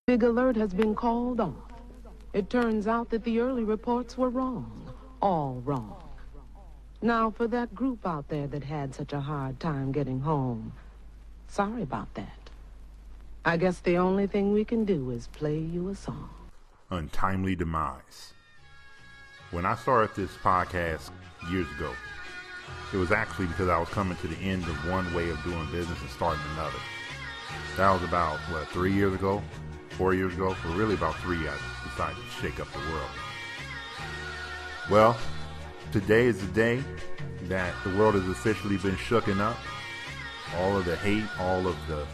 Big alert has been called off. It turns out that the early reports were wrong. All wrong. Now, for that group out there that had such a hard time getting home, sorry about that. I guess the only thing we can do is play you a song. Untimely Demise. When I started this podcast years ago, it was actually because I was coming to the end of one way of doing business and starting another. That was about, 3 years ago? 4 years ago? For really about 3, I decided to shake up the world. Well, today is the day that the world has officially been shooken up. All of the hate, all of the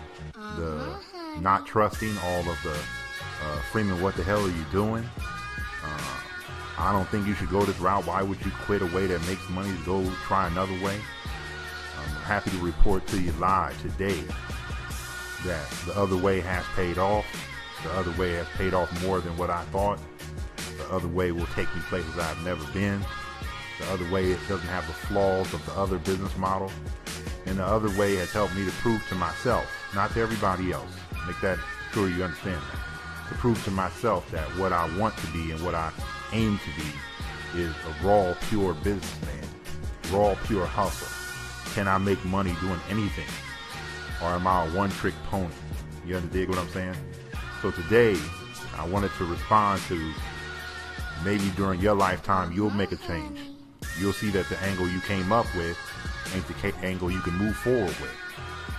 not trusting, all of the Freeman, what the hell are you doing? I don't think you should go this route. Why would you quit a way that makes money to go try another way? I'm happy to report to you live today that the other way has paid off. The other way has paid off more than what I thought. The other way will take me places I've never been. The other way, it doesn't have the flaws of the other business model. And the other way has helped me to prove to myself, not to everybody else, make that sure you understand that, to prove to myself that what I want to be and what I aim to be is a raw, pure businessman, raw, pure hustle. Can I make money doing anything? Or am I a one-trick pony? You understand what I'm saying? So today, I wanted to respond to maybe during your lifetime, you'll make a change. You'll see that the angle you came up with ain't the angle you can move forward with.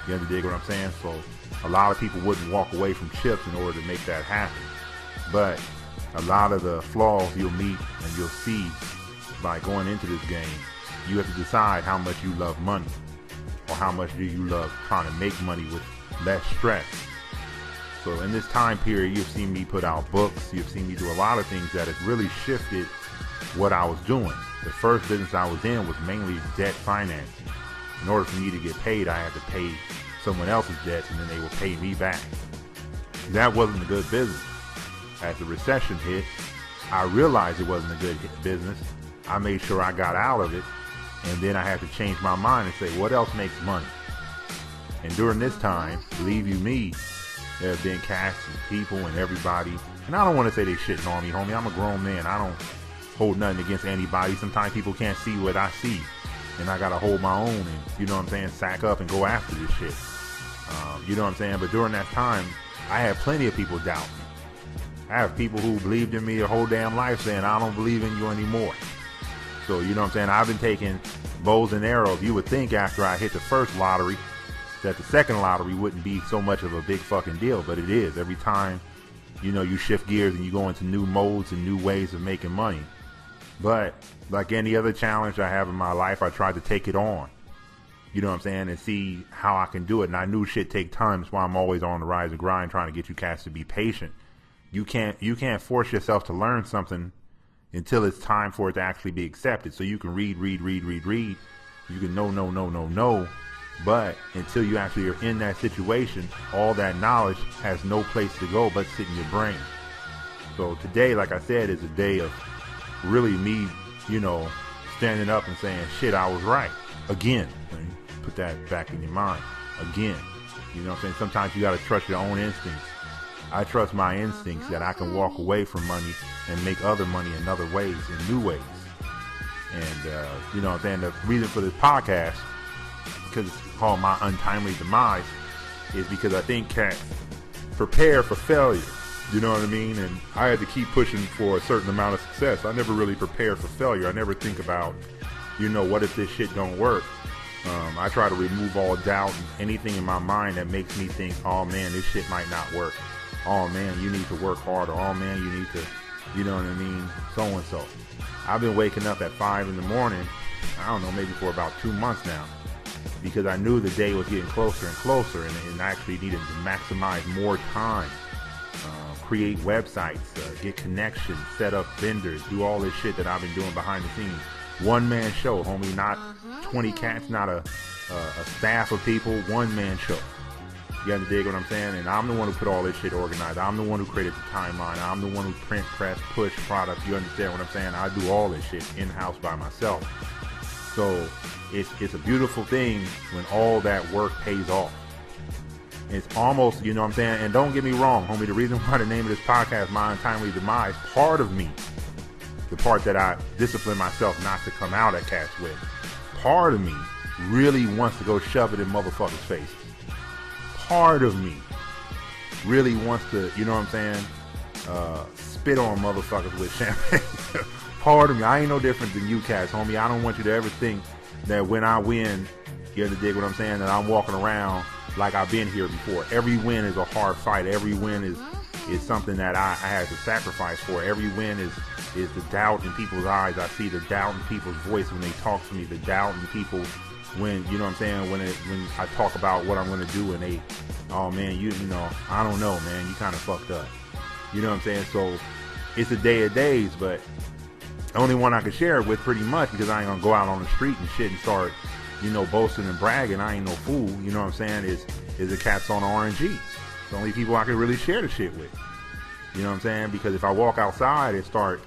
You understand what I'm saying? So a lot of people wouldn't walk away from chips in order to make that happen. But a lot of the flaws you'll meet and you'll see by going into this game, you have to decide how much you love money or how much do you love trying to make money with less stress. So in this time period, you've seen me put out books. You've seen me do a lot of things that have really shifted what I was doing. The first business I was in was mainly debt financing. In order for me to get paid, I had to pay someone else's debts and then they would pay me back. That wasn't a good business. As the recession hit, I realized it wasn't a good business. I made sure I got out of it, and then I had to change my mind and say, what else makes money? And during this time, believe you me, there have been cats and people and everybody, and I don't want to say they shitting on me, homie. I'm a grown man. I don't hold nothing against anybody. Sometimes people can't see what I see, and I gotta hold my own and, you know what I'm saying, sack up and go after this shit. You know what I'm saying? But during that time, I had plenty of people doubt me. I have people who believed in me their whole damn life saying, I don't believe in you anymore. So, you know what I'm saying? I've been taking bows and arrows. You would think after I hit the first lottery that the second lottery wouldn't be so much of a big fucking deal, but it is. Every time, you know, you shift gears and you go into new modes and new ways of making money. But like any other challenge I have in my life, I tried to take it on. You know what I'm saying? And see how I can do it. And I knew shit take time. That's why I'm always on the rise and grind trying to get you cats to be patient. You can't force yourself to learn something until it's time for it to actually be accepted. So you can read. You can know. But until you actually are in that situation, all that knowledge has no place to go but sit in your brain. So today, like I said, is a day of really me, you know, standing up and saying, shit, I was right. Again. Put that back in your mind. Again. You know what I'm saying? Sometimes you got to trust your own instincts. I trust my instincts that I can walk away from money and make other money in other ways, in new ways. And, you know what I'm saying? The reason for this podcast, because it's called My Untimely Demise, is because I think cats prepare for failure. You know what I mean? And I had to keep pushing for a certain amount of success. I never really prepare for failure. I never think about, you know, what if this shit don't work? I try to remove all doubt and anything in my mind that makes me think, oh man, this shit might not work. Oh man, you need to work harder. Oh man, you need to, you know what I mean? So and so. I've been waking up at 5 in the morning, I don't know, maybe for about 2 months now, because I knew the day was getting closer and closer, and I actually needed to maximize more time. Create websites, get connections, set up vendors, do all this shit that I've been doing behind the scenes. One-man show, homie, not 20 cats, not a staff of people, one-man show. You understand what I'm saying? And I'm the one who put all this shit organized. I'm the one who created the timeline. I'm the one who print, press, push product. You understand what I'm saying? I do all this shit in-house by myself. So it's a beautiful thing when all that work pays off. It's almost, you know what I'm saying? And don't get me wrong, homie, the reason why the name of this podcast, My Untimely Demise, part of me, the part that I discipline myself not to come out at cats with, part of me really wants to go shove it in motherfuckers' faces. Part of me really wants to, you know what I'm saying, spit on motherfuckers with champagne. Part of me, I ain't no different than you cats, homie. I don't want you to ever think that when I win, you have to dig what I'm saying, that I'm walking around like I've been here before. Every win is a hard fight. Every win is something that I had to sacrifice for. Every win is the doubt in people's eyes. I see the doubt in people's voice when they talk to me, the doubt in people when, you know what I'm saying, when I talk about what I'm going to do and they, oh man, you know, I don't know, man, you kind of fucked up. You know what I'm saying? So it's a day of days, but the only one I can share it with pretty much, because I ain't going to go out on the street and shit and start, you know, boasting and bragging. I ain't no fool, you know what I'm saying, is the cats on the RNG. It's the only people I can really share the shit with. You know what I'm saying? Because if I walk outside and start,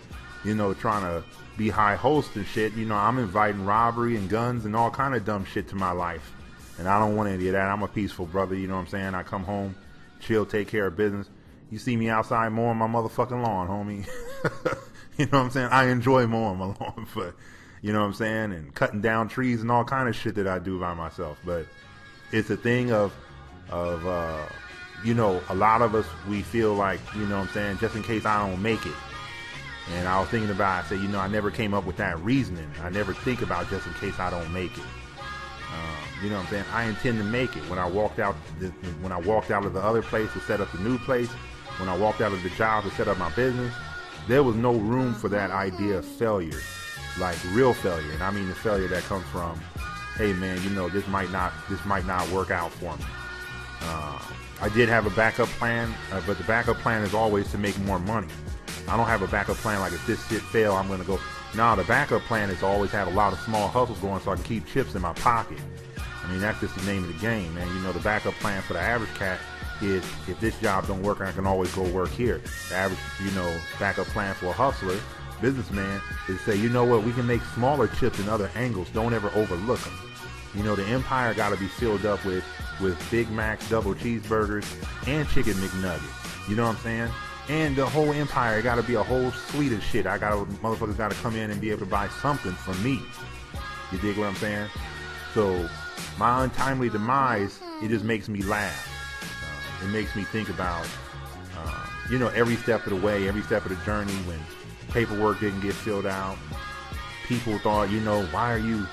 you know, trying to be high host and shit, you know, I'm inviting robbery and guns and all kind of dumb shit to my life. And I don't want any of that. I'm a peaceful brother, you know what I'm saying? I come home, chill, take care of business. You see me outside mowing my motherfucking lawn, homie. You know what I'm saying? I enjoy mowing my lawn, but, you know what I'm saying? And cutting down trees and all kind of shit that I do by myself. But it's a thing of you know, a lot of us, we feel like, you know what I'm saying, just in case I don't make it. And I was thinking about, I said, you know, I never came up with that reasoning. I never think about just in case I don't make it. You know what I'm saying? I intend to make it. When I walked out of the other place to set up the new place, when I walked out of the job to set up my business, there was no room for that idea of failure, like real failure. And I mean the failure that comes from, hey man, you know, this might not work out for me. I did have a backup plan, but the backup plan is always to make more money. I don't have a backup plan like if this shit fail, I'm going to go. No, the backup plan is to always have a lot of small hustles going so I can keep chips in my pocket. I mean, that's just the name of the game, man. You know, the backup plan for the average cat is if this job don't work, I can always go work here. The average, you know, backup plan for a hustler, businessman, is to say, you know what, we can make smaller chips in other angles. Don't ever overlook them. You know, the empire got to be filled up with Big Macs, double cheeseburgers, and chicken McNuggets. You know what I'm saying? And the whole empire got to be a whole suite of shit. Motherfuckers got to come in and be able to buy something from me. You dig what I'm saying? So my untimely demise, it just makes me laugh. It makes me think about, you know, every step of the way, every step of the journey when paperwork didn't get filled out. People thought, you know, why are you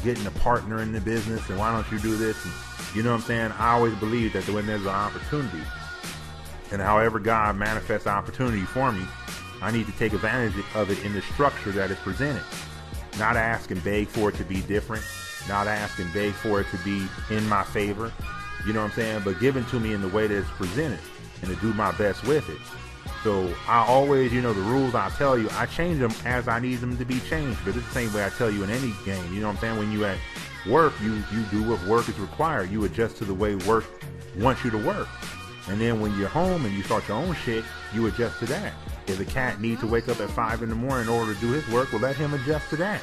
getting a partner in the business and why don't you do this? And, you know what I'm saying? I always believe that when there's an opportunity, and however God manifests opportunity for me, I need to take advantage of it in the structure that is presented. Not ask and beg for it to be different. Not ask and beg for it to be in my favor. You know what I'm saying? But given to me in the way that it's presented and to do my best with it. So I always, you know, the rules I tell you, I change them as I need them to be changed. But it's the same way I tell you in any game. You know what I'm saying? When you at work, you do what work is required. You adjust to the way work wants you to work. And then when you're home and you start your own shit, you adjust to that. If the cat needs to wake up at 5 in the morning in order to do his work, well, let him adjust to that.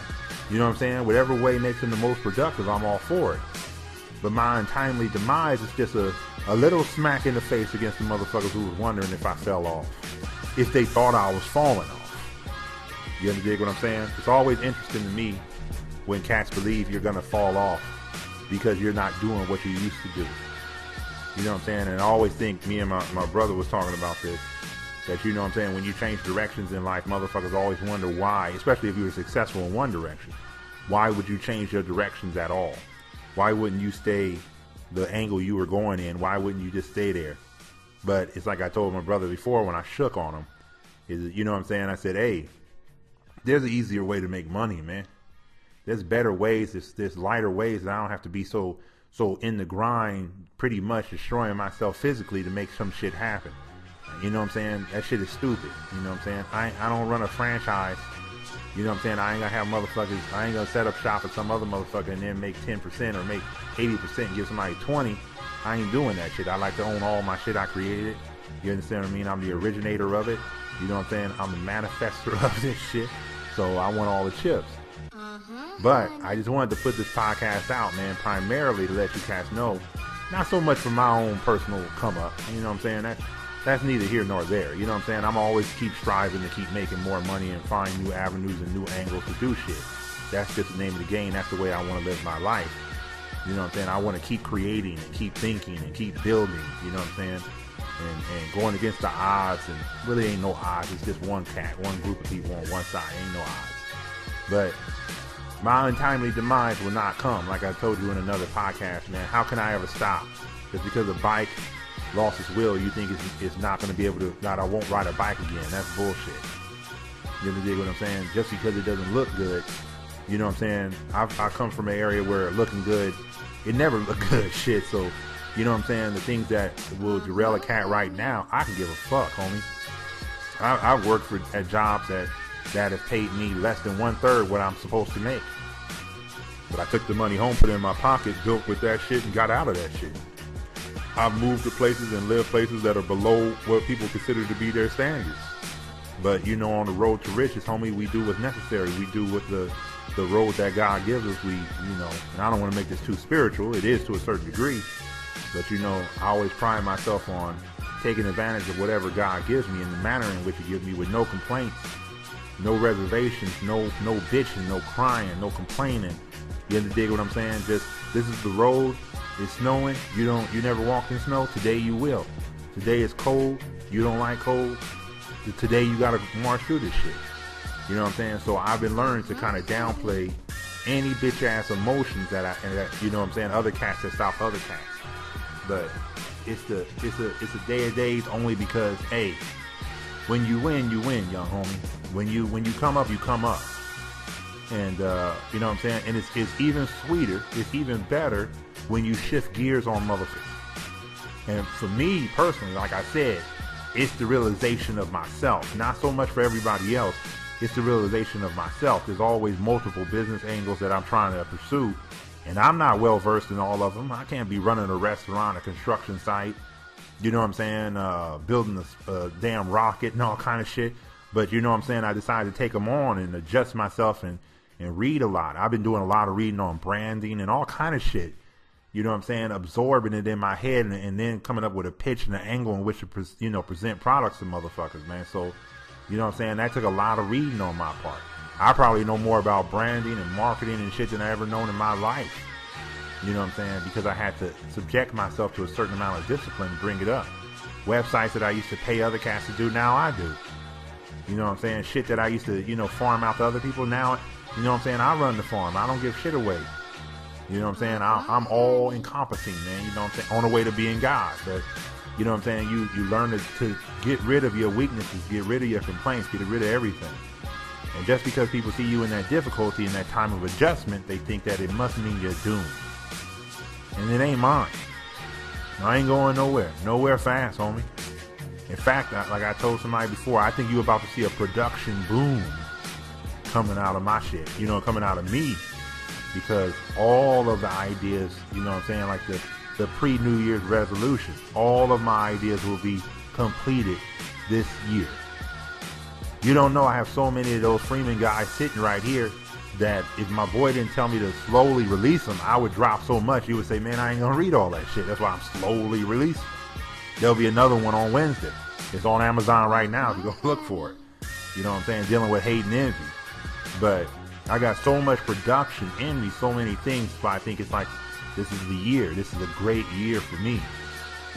You know what I'm saying? Whatever way makes him the most productive, I'm all for it. But my untimely demise is just a little smack in the face against the motherfuckers who was wondering if I fell off. If they thought I was falling off. You dig what I'm saying? It's always interesting to me when cats believe you're going to fall off because you're not doing what you used to do. You know what I'm saying? And I always think, me and my brother was talking about this, that, you know what I'm saying, when you change directions in life, motherfuckers always wonder why, especially if you were successful in one direction. Why would you change your directions at all? Why wouldn't you stay the angle you were going in? Why wouldn't you just stay there? But it's like I told my brother before when I shook on him, is, you know what I'm saying? I said, hey, there's an easier way to make money, man. There's better ways, there's lighter ways that I don't have to be so in the grind, pretty much destroying myself physically to make some shit happen. You know what I'm saying? That shit is stupid. You know what I'm saying? I don't run a franchise. You know what I'm saying? I ain't gonna have motherfuckers, I ain't gonna set up shop at some other motherfucker and then make 10% or make 80% and give somebody 20. I ain't doing that shit. I like to own all my shit I created. You understand what I mean? I'm the originator of it. You know what I'm saying? I'm the manifester of this shit. So I want all the chips. But I just wanted to put this podcast out, man, primarily to let you cats know Not so much for my own personal come up. You know what I'm saying? That's neither here nor there. You know what I'm saying? I'm always keep striving to keep making more money and find new avenues and new angles to do shit. That's just the name of the game. That's the way I want to live my life. You know what I'm saying? I want to keep creating and keep thinking and keep building. You know what I'm saying? And going against the odds, and really ain't no odds. It's just one group of people on one side. Ain't no odds. But my untimely demise will not come. Like I told you in another podcast, man. How can I ever stop? Just because a bike lost its will, you think it's not going to be able to, that I won't ride a bike again. That's bullshit. You dig what I'm saying? Just because it doesn't look good, you know what I'm saying? I come from an area where looking good, it never looked good. Shit. So, you know what I'm saying? The things that will derail a cat right now, I can give a fuck, homie. I've worked at jobs that have paid me less than 1/3 what I'm supposed to make. But I took the money home, put it in my pocket, built with that shit, and got out of that shit. I've moved to places and lived places that are below what people consider to be their standards. But, you know, on the road to riches, homie, we do what's necessary. We do what the road that God gives us. We, you know, and I don't want to make this too spiritual. It is to a certain degree. But, you know, I always pride myself on taking advantage of whatever God gives me in the manner in which He gives me, with no complaints, no reservations, no bitching, no crying, no complaining. You dig what I'm saying? Just, this is the road. It's snowing. You never walked in snow. Today you will. Today it's cold. You don't like cold. Today you gotta march through this shit. You know what I'm saying? So I've been learning to kind of downplay any bitch ass emotions that you know what I'm saying, other cats that stop other cats. But it's a day of days only because, hey, when you win, young homie. When you come up, you come up. And you know what I'm saying? And it's even sweeter, it's even better when you shift gears on motherfuckers. And for me personally, like I said, it's the realization of myself. Not so much for everybody else. It's the realization of myself. There's always multiple business angles that I'm trying to pursue. And I'm not well versed in all of them. I can't be running a restaurant, a construction site, you know what I'm saying, building a damn rocket and all kind of shit. But you know what I'm saying, I decided to take them on and adjust myself and read a lot. I've been doing a lot of reading on branding and all kind of shit. You know what I'm saying, absorbing it in my head and then coming up with a pitch and an angle in which to present products to motherfuckers, man. So, you know what I'm saying, that took a lot of reading on my part. I probably know more about branding and marketing and shit than I ever known in my life. You know what I'm saying? Because I had to subject myself to a certain amount of discipline to bring it up. Websites that I used to pay other cats to do, now I do. You know what I'm saying? Shit that I used to, farm out to other people, now, you know what I'm saying, I run the farm. I don't give shit away. You know what I'm saying? I'm all encompassing, man. You know what I'm saying? On the way to being God. But, you know what I'm saying? You learn to get rid of your weaknesses, get rid of your complaints, get rid of everything. And just because people see you in that difficulty, in that time of adjustment, they think that it must mean you're doomed. And it ain't mine. I ain't going nowhere. Nowhere fast, homie. In fact, like I told somebody before, I think you're about to see a production boom coming out of my shit. Coming out of me. Because all of the ideas, you know what I'm saying, like the pre-New Year's resolution, all of my ideas will be completed this year. You don't know, I have so many of those Freeman guys sitting right here that if my boy didn't tell me to slowly release them, I would drop so much, you would say, man, I ain't gonna read all that shit. That's why I'm slowly releasing. There'll be another one on Wednesday. It's on Amazon right now if you go look for it. You know what I'm saying? Dealing with hate and envy. But I got so much production in me, so many things, but I think it's like, this is the year. This is a great year for me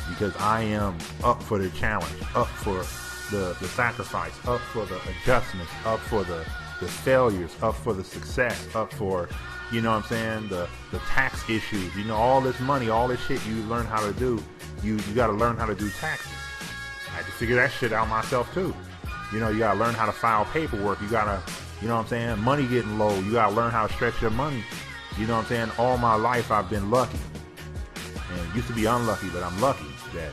because I am up for the challenge, up for the sacrifice, up for the adjustments, up for the failures, up for the success, up for, you know what I'm saying, the tax issues, all this money, all this shit you learn how to do, you got to learn how to do taxes. I had to figure that shit out myself too. You got to learn how to file paperwork. You got to, you know what I'm saying, money getting low. You got to learn how to stretch your money. You know what I'm saying? All my life I've been lucky. And used to be unlucky, but I'm lucky that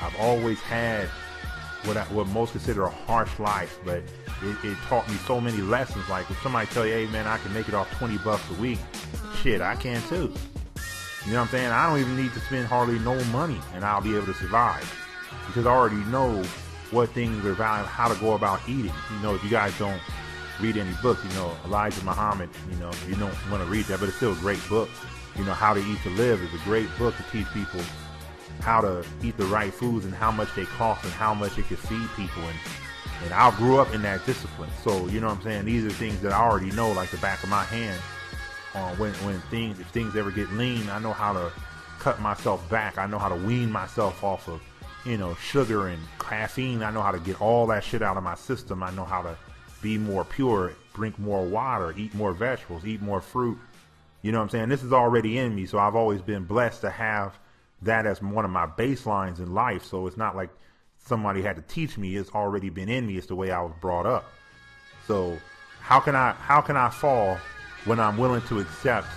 I've always had what most consider a harsh life, but it taught me so many lessons. Like if somebody tell you, hey man, I can make it off $20 a week, shit, I can too. You know what I'm saying? I don't even need to spend hardly no money and I'll be able to survive because I already know what things are valuable, how to go about eating. If you guys don't read any books. You know, Elijah Muhammad, you know, you don't want to read that, but it's still a great book. You know, How to Eat to Live is a great book to teach people how to eat the right foods and how much they cost and how much it can feed people. And I grew up in that discipline. So, you know what I'm saying? These are things that I already know like the back of my hand. If things ever get lean, I know how to cut myself back. I know how to wean myself off of, you know, sugar and caffeine. I know how to get all that shit out of my system. I know how to be more pure, drink more water, eat more vegetables, eat more fruit. You know what I'm saying? This is already in me. So I've always been blessed to have that as one of my baselines in life. So it's not like somebody had to teach me. It's already been in me. It's the way I was brought up. So how can I fall when I'm willing to accept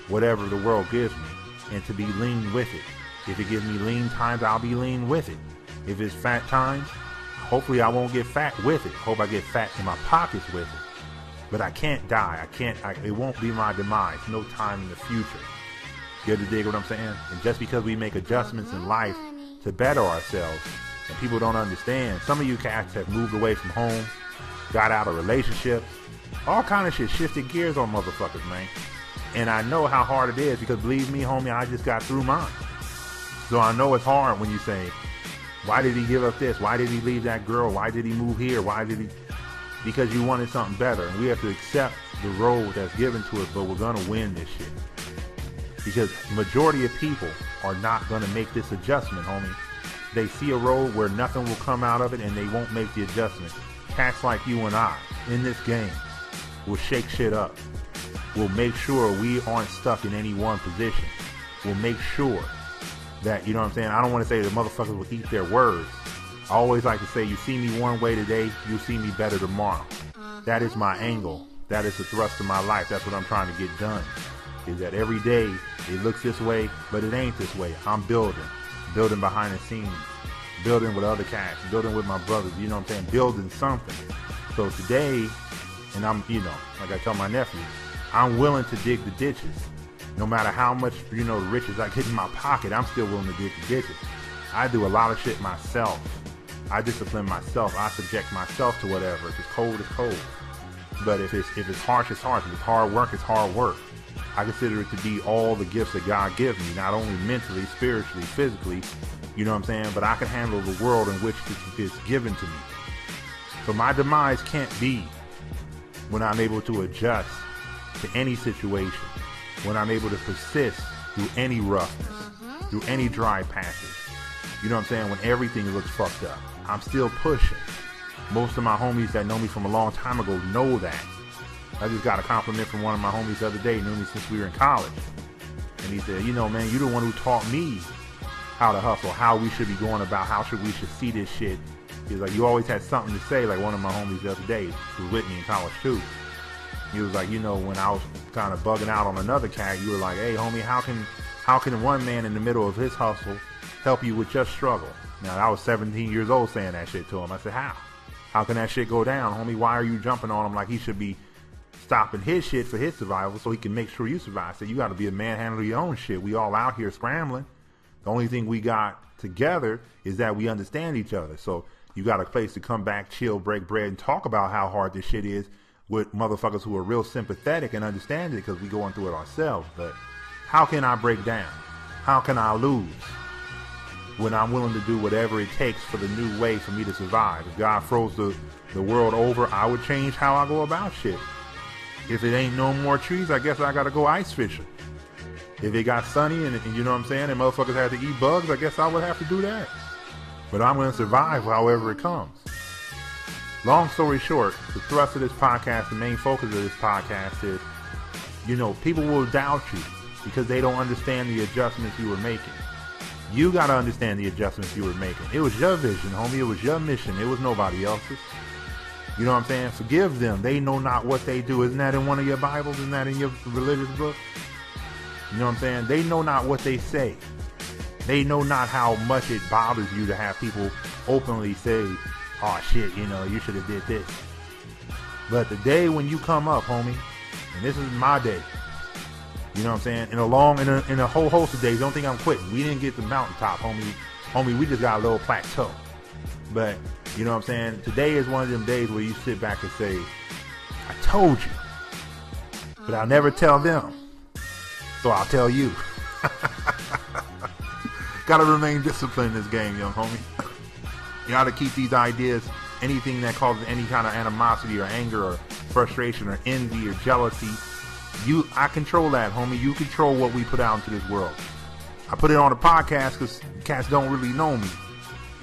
whatever the world gives me and to be lean with it? If it gives me lean times, I'll be lean with it. If it's fat times, hopefully I won't get fat with it. Hope I get fat in my pockets with it. But I can't die. It won't be my demise. No time in the future. You get to dig what I'm saying? And just because we make adjustments in life to better ourselves, and people don't understand, some of you cats have moved away from home, got out of relationships, all kind of shit, shifted gears on motherfuckers, man. And I know how hard it is because believe me, homie, I just got through mine. So I know it's hard when you say, why did he give up this? Why did he leave that girl? Why did he move here? Because you wanted something better. And we have to accept the road that's given to us, but we're going to win this shit. Because majority of people are not going to make this adjustment, homie. They see a road where nothing will come out of it and they won't make the adjustment. Cats like you and I in this game will shake shit up. We'll make sure we aren't stuck in any one position. We'll make sure that, you know what I'm saying? I don't want to say the motherfuckers will eat their words. I always like to say, you see me one way today, you'll see me better tomorrow. That is my angle. That is the thrust of my life. That's what I'm trying to get done. Is that every day it looks this way, but it ain't this way. I'm building behind the scenes, building with other cats, building with my brothers, you know what I'm saying? Building something. So today, and I'm, you know, like I tell my nephew, I'm willing to dig the ditches. No matter how much, you know, the riches I get in my pocket, I'm still willing to dig the ditches. I do a lot of shit myself. I discipline myself. I subject myself to whatever. If it's cold, it's cold. But if it's harsh, it's harsh. If it's hard work, it's hard work. I consider it to be all the gifts that God gives me, not only mentally, spiritually, physically, you know what I'm saying, but I can handle the world in which it is given to me. So my demise can't be when I'm able to adjust to any situation, when I'm able to persist through any roughness, through any dry patches. You know what I'm saying? When everything looks fucked up, I'm still pushing. Most of my homies that know me from a long time ago know that. I just got a compliment from one of my homies the other day, knew me since we were in college. And he said, you know, man, you're the one who taught me how to hustle, how we should be going about, how we should see this shit. He was like, you always had something to say, like one of my homies the other day, who was with me in college too. He was like, you know, when I was kind of bugging out on another cat, you were like, hey, homie, how can one man in the middle of his hustle help you with your struggle? Now, I was 17 years old saying that shit to him. I said, how? How can that shit go down, homie? Why are you jumping on him like he should be stopping his shit for his survival so he can make sure you survive? So you got to be a man, handle your own shit. We all out here scrambling. The only thing we got together is that we understand each other. So you got a place to come back, chill, break bread, and talk about how hard this shit is with motherfuckers who are real sympathetic and understand it because we going through it ourselves. But how can I break down? How can I lose when I'm willing to do whatever it takes for the new way for me to survive? If God froze the world over, I would change how I go about shit. If it ain't no more trees, I guess I gotta go ice fishing. If it got sunny and you know what I'm saying, and motherfuckers had to eat bugs, I guess I would have to do that. But I'm gonna survive however it comes. Long story short, the thrust of this podcast, the main focus of this podcast is, you know, people will doubt you because they don't understand the adjustments you were making. You gotta understand the adjustments you were making. It was your vision, homie. It was your mission. It was nobody else's. You know what I'm saying? Forgive them. They know not what they do. Isn't that in one of your Bibles? Isn't that in your religious book? You know what I'm saying? They know not what they say. They know not how much it bothers you to have people openly say, oh shit, you know, you should have did this. But the day when you come up, homie, and this is my day, you know what I'm saying? In a whole host of days, don't think I'm quitting. We didn't get the mountaintop, homie. Homie, we just got a little plateau. But, you know what I'm saying? Today is one of them days where you sit back and say, told you. But I'll never tell them. So I'll tell you. Gotta remain disciplined in this game, young homie. You gotta keep these ideas, anything that causes any kind of animosity or anger or frustration or envy or jealousy. I control that, homie. You control what we put out into this world. I put it on the podcast because cats don't really know me.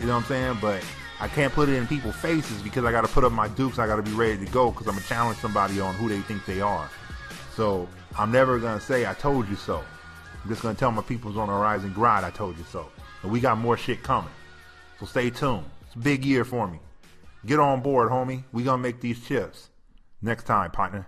You know what I'm saying? But I can't put it in people's faces because I got to put up my dukes. I got to be ready to go because I'm going to challenge somebody on who they think they are. So I'm never going to say, I told you so. I'm just going to tell my peoples on the horizon, grind, I told you so. And we got more shit coming. So stay tuned. It's a big year for me. Get on board, homie. We going to make these chips. Next time, partner.